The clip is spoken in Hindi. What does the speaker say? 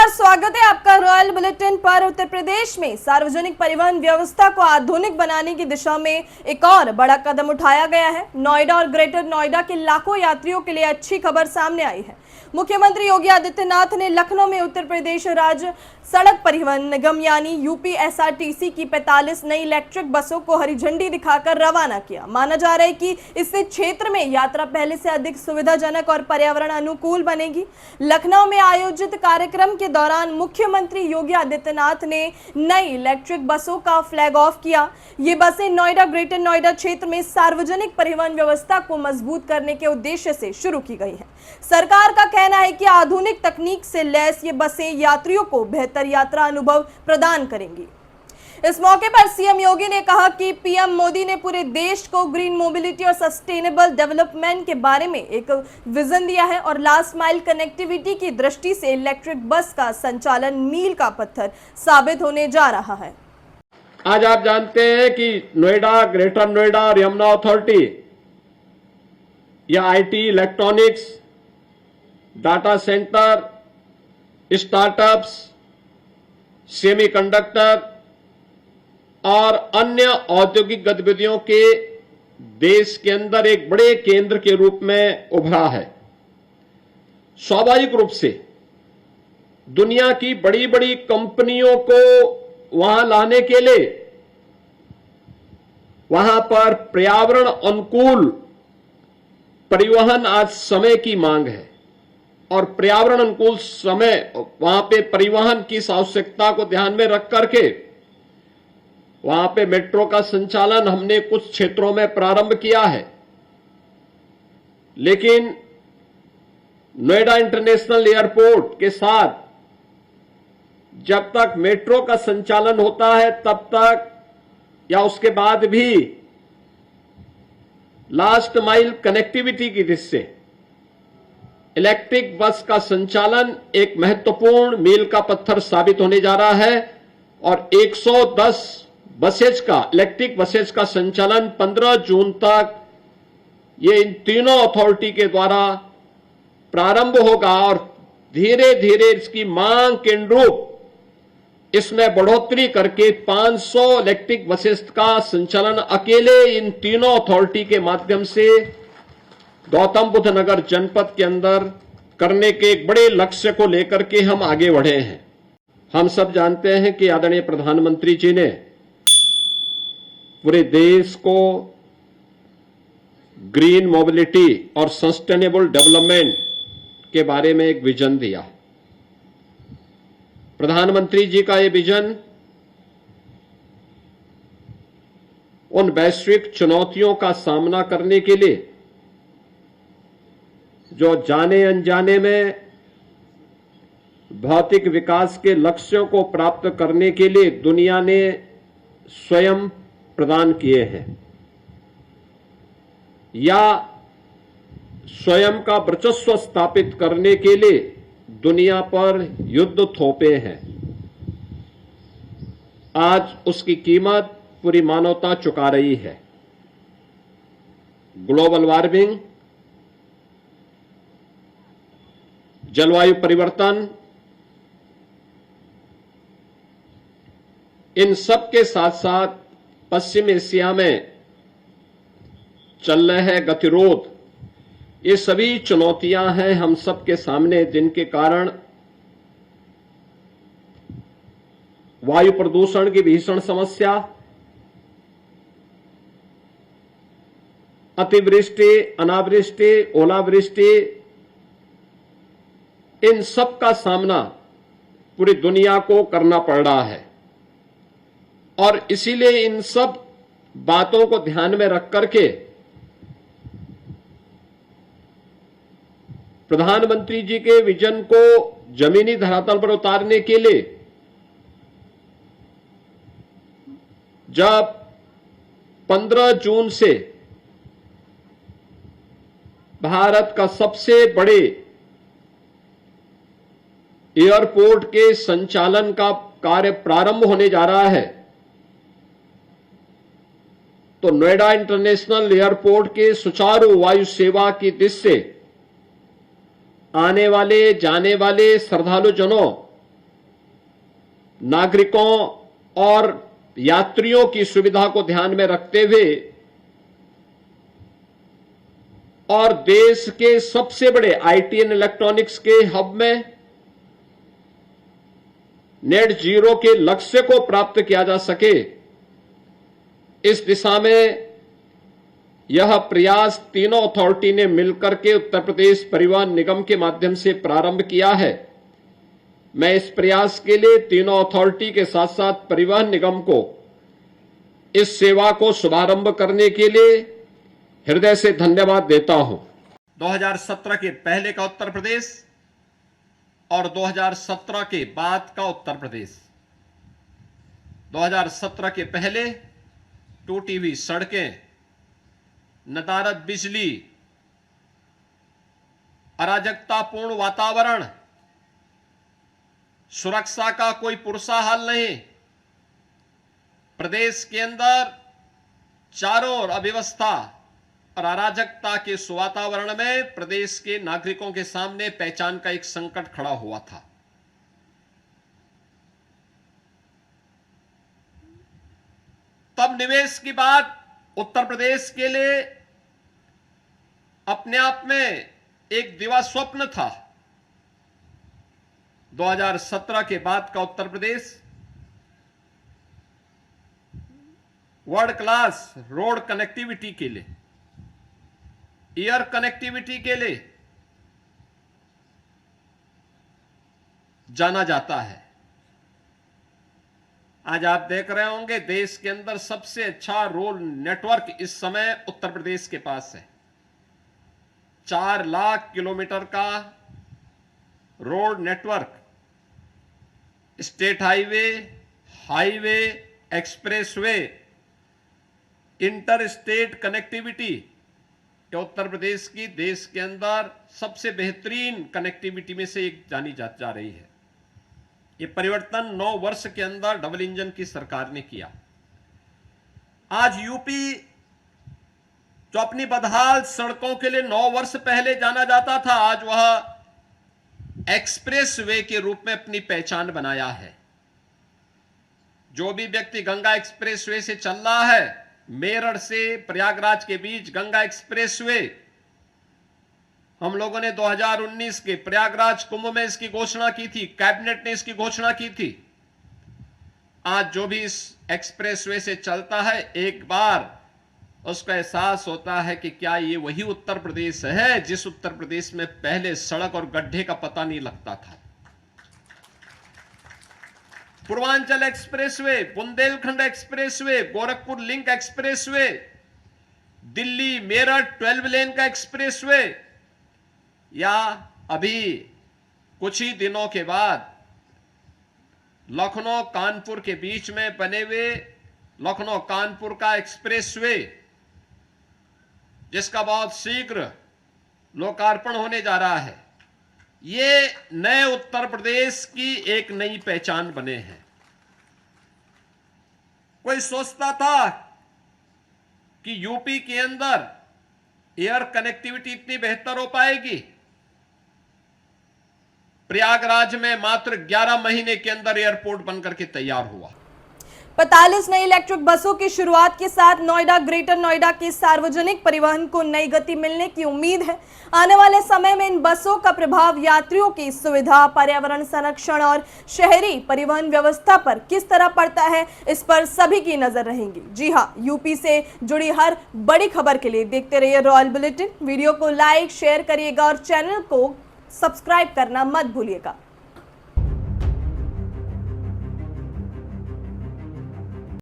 नमस्कार, स्वागत है आपका रॉयल बुलेटिन पर। उत्तर प्रदेश में सार्वजनिक परिवहन व्यवस्था को आधुनिक बनाने की दिशा में एक और बड़ा कदम उठाया गया है। नोएडा और ग्रेटर नोएडा के लाखों यात्रियों के लिए अच्छी खबर सामने आई है। मुख्यमंत्री योगी आदित्यनाथ ने लखनऊ में उत्तर प्रदेश राज्य सड़क परिवहन निगम यानी यूपीएसआरटीसी की 45 नई इलेक्ट्रिक बसों को हरी झंडी दिखाकर रवाना किया। माना जा रहा है कि इससे क्षेत्र में यात्रा पहले से अधिक सुविधाजनक और पर्यावरण अनुकूल बनेगी। लखनऊ में आयोजित कार्यक्रम के दौरान मुख्यमंत्री योगी आदित्यनाथ ने नई इलेक्ट्रिक बसों का फ्लैग ऑफ किया। ये बसें नोएडा ग्रेटर नोएडा क्षेत्र में सार्वजनिक परिवहन व्यवस्था को मजबूत करने के उद्देश्य से शुरू की गई है। सरकार का कहना है कि आधुनिक तकनीक से लैस ये बसें यात्रियों को बेहतर यात्रा अनुभव प्रदान करेंगी। इस मौके पर सीएम योगी ने कहा कि पीएम मोदी ने पूरे देश को ग्रीन मोबिलिटी और सस्टेनेबल डेवलपमेंट के बारे में एक विजन दिया है और लास्ट माइल कनेक्टिविटी की दृष्टि से इलेक्ट्रिक बस का संचालन मील का पत्थर साबित होने जा रहा है। आज आप जानते हैं कि नोएडा, ग्रेटर नोएडा और यमुना अथॉरिटी या IT, electronics, data centre, startups, semiconductor और अन्य औद्योगिक गतिविधियों के देश के अंदर एक बड़े केंद्र के रूप में उभरा है। स्वाभाविक रूप से दुनिया की बड़ी बड़ी कंपनियों को वहां लाने के लिए वहां पर पर्यावरण अनुकूल परिवहन आज समय की मांग है और पर्यावरण अनुकूल समय वहां पे परिवहन की आवश्यकता को ध्यान में रख करके वहां पे मेट्रो का संचालन हमने कुछ क्षेत्रों में प्रारंभ किया है। लेकिन नोएडा इंटरनेशनल एयरपोर्ट के साथ जब तक मेट्रो का संचालन होता है तब तक या उसके बाद भी लास्ट माइल कनेक्टिविटी की दृष्टि से इलेक्ट्रिक बस का संचालन एक महत्वपूर्ण मील का पत्थर साबित होने जा रहा है और 110 बसेज का इलेक्ट्रिक बसेज का संचालन 15 जून तक ये इन तीनों अथॉरिटी के द्वारा प्रारंभ होगा और धीरे धीरे इसकी मांग के अनुरूप इसमें बढ़ोतरी करके 500 इलेक्ट्रिक बसेस का संचालन अकेले इन तीनों अथॉरिटी के माध्यम से गौतम बुद्ध नगर जनपद के अंदर करने के एक बड़े लक्ष्य को लेकर के हम आगे बढ़े हैं। हम सब जानते हैं कि आदरणीय प्रधानमंत्री जी ने पूरे देश को ग्रीन मोबिलिटी और सस्टेनेबल डेवलपमेंट के बारे में एक विजन दिया। प्रधानमंत्री जी का यह विजन उन वैश्विक चुनौतियों का सामना करने के लिए जो जाने अनजाने में भौतिक विकास के लक्ष्यों को प्राप्त करने के लिए दुनिया ने स्वयं प्रदान किए हैं या स्वयं का वर्चस्व स्थापित करने के लिए दुनिया पर युद्ध थोपे हैं। आज उसकी कीमत पूरी मानवता चुका रही है। ग्लोबल वार्मिंग, जलवायु परिवर्तन, इन सब के साथ साथ पश्चिम एशिया में चल रहे गतिरोध, ये सभी चुनौतियां हैं हम सब के सामने, जिनके कारण वायु प्रदूषण की भीषण समस्या, अतिवृष्टि, अनावृष्टि, ओलावृष्टि, इन सब का सामना पूरी दुनिया को करना पड़ रहा है और इसीलिए इन सब बातों को ध्यान में रख करके प्रधानमंत्री जी के विजन को जमीनी धरातल पर उतारने के लिए जब 15 जून से भारत का सबसे बड़े एयरपोर्ट के संचालन का कार्य प्रारंभ होने जा रहा है, तो नोएडा इंटरनेशनल एयरपोर्ट के सुचारू वायु सेवा की दृष्टि से आने वाले जाने वाले श्रद्धालुजनों नागरिकों और यात्रियों की सुविधा को ध्यान में रखते हुए और देश के सबसे बड़े आईटी एंड इलेक्ट्रॉनिक्स के हब में नेट जीरो के लक्ष्य को प्राप्त किया जा सके, इस दिशा में यह प्रयास तीनों अथॉरिटी ने मिलकर के उत्तर प्रदेश परिवहन निगम के माध्यम से प्रारंभ किया है। मैं इस प्रयास के लिए तीनों अथॉरिटी के साथ साथ परिवहन निगम को इस सेवा को शुभारंभ करने के लिए हृदय से धन्यवाद देता हूं। 2017 के पहले का उत्तर प्रदेश और 2017 के बाद का उत्तर प्रदेश। 2017 के पहले टूटी हुई सड़कें, नदारद बिजली, अराजकतापूर्ण वातावरण, सुरक्षा का कोई पुरसा हाल नहीं, प्रदेश के अंदर चारों ओर अव्यवस्था और अराजकता के इस वातावरण में प्रदेश के नागरिकों के सामने पहचान का एक संकट खड़ा हुआ था। तब निवेश की बात उत्तर प्रदेश के लिए अपने आप में एक दिवा स्वप्न था। 2017 के बाद का Uttar Pradesh world class road connectivity के लिए, एयर कनेक्टिविटी के लिए जाना जाता है। आज आप देख रहे होंगे देश के अंदर सबसे अच्छा रोड नेटवर्क इस समय उत्तर प्रदेश के पास है। 4 लाख किलोमीटर का road network, state highway, highway, expressway, inter state connectivity, ये उत्तर प्रदेश की देश के अंदर सबसे बेहतरीन कनेक्टिविटी में से एक जानी जा रही है। ये परिवर्तन 9 वर्ष के अंदर डबल इंजन की सरकार ने किया। आज यूपी जो अपनी बदहाल सड़कों के लिए 9 वर्ष पहले जाना जाता था, आज वह एक्सप्रेसवे के रूप में अपनी पहचान बनाया है। जो भी व्यक्ति गंगा एक्सप्रेसवे से चल रहा है, मेरठ से प्रयागराज के बीच गंगा एक्सप्रेसवे, हम लोगों ने 2019 के प्रयागराज कुंभ में इसकी घोषणा की थी, कैबिनेट ने इसकी घोषणा की थी। आज जो भी इस एक्सप्रेसवे से चलता है, एक बार उसका एहसास होता है कि क्या ये वही उत्तर प्रदेश है जिस उत्तर प्रदेश में पहले सड़क और गड्ढे का पता नहीं लगता था। Purvanchal expressway, Bundelkhand expressway, Gorakhpur link expressway, Delhi Meerut 12 लेन का एक्सप्रेसवे, या अभी कुछ ही दिनों के बाद लखनऊ कानपुर के बीच में बने हुए लखनऊ कानपुर का एक्सप्रेसवे, जिसका बहुत शीघ्र लोकार्पण होने जा रहा है। ये नए उत्तर प्रदेश की एक नई पहचान बने हैं। कोई सोचता था कि यूपी के अंदर एयर कनेक्टिविटी इतनी बेहतर हो पाएगी? प्रयागराज में मात्र 11 महीने के अंदर एयरपोर्ट बनकर के तैयार हुआ। 45 नई इलेक्ट्रिक बसों की शुरुआत के साथ नोएडा, ग्रेटर नोएडा के सार्वजनिक परिवहन को नई गति मिलने की उम्मीद है। आने वाले समय में इन बसों का प्रभाव यात्रियों की सुविधा, पर्यावरण संरक्षण और शहरी परिवहन व्यवस्था पर किस तरह पड़ता है, इस पर सभी की नजर रहेगी। जी हां, यूपी से जुड़ी हर बड़ी खबर के लिए देखते रहिए रॉयल बुलेटिन। वीडियो को लाइक, शेयर करिएगा और चैनल को सब्सक्राइब करना मत भूलिएगा।